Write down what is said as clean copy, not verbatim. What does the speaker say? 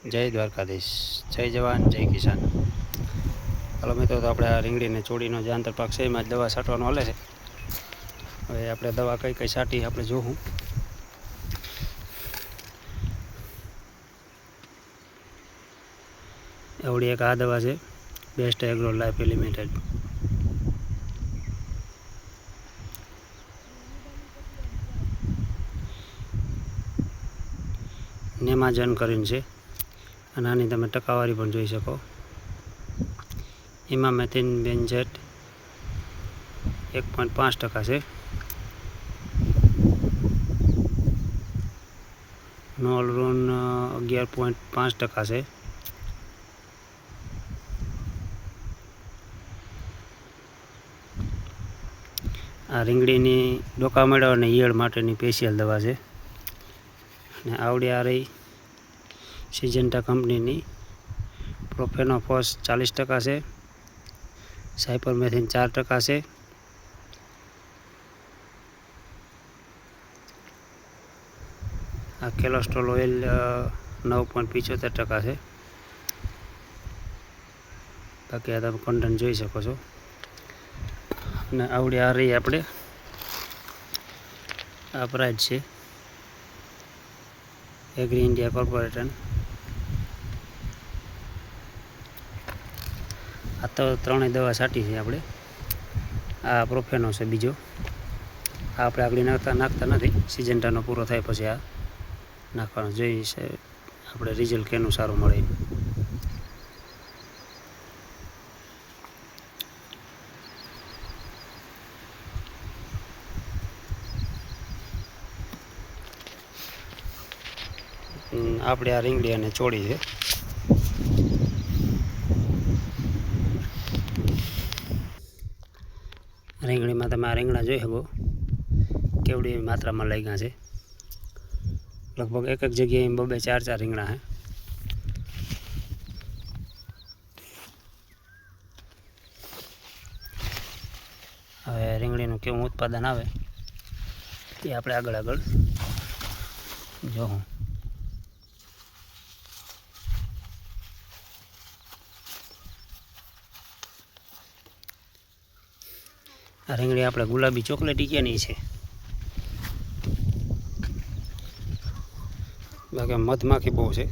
જય દ્વારકાધીશ, જય જવાન, જય કિસાન. હાલો મિત્રો, તો આપણે આ રીંગણીને ચોળીનો જે આંતરપાક છે એમાં દવા છાંટવાનું હાલે છે. હવે આપણે દવા કઈ કઈ છાંટી આપણે જોવું. એવડી એક આ દવા છે, બેસ્ટ એગ્રો લાઈફ લિમિટેડ. નેમાજન કરીને છે અને આની તમે ટકાવારી પણ જોઈ શકો. ઇમામેથિન બેન્ઝેટ 1.5% છે. નોલરૂન 11.5% છે. આ રીંગણીની ડોકા મેળવવા અને ઈયળ માટેની સ્પેશિયલ દવા છે. અને આવડી આ રહી સિજન્ટા કંપનીની પ્રોફેનોફોસ 40% છે. સાયપરમેથિન 4% છે. આ કેલોસ્ટ્રોલ ઓઇલ 9.75% છે. બાકી આ તમે કન્ટેન્ટ જોઈ શકો છો. અને આવડી આ રહી આપણે આ પ્રાઇસ છે એગ્રી ઇન્ડિયા કોર્પોરેશન. આ તો ત્રણેય દવા છાંટી છે આપણે. આ પ્રોફેનો છે બીજો. આ આપણે આગળ નાખતા નથી. સિજન્ટાનો પૂરો થાય પછી આ નાખવાનું જોઈએ છે આપણે રિઝલ્ટ કેનું સારું મળે. આપણે આ રીંગણી અને ચોળી છે. રીંગણીમાં તમે આ રીંગણા જોઈ શકો કેવડી માત્રામાં લાગ્યા છે. લગભગ એક એક જગ્યાએ 2-4 રીંગણા છે. હવે રીંગણીનું કેવું ઉત્પાદન આવે તે આપણે આગળ જોવું. આ રીંગણી આપણે ગુલાબી ચોકલેટી ક્યાંની છે. બાકી મધમાખી બહુ છે.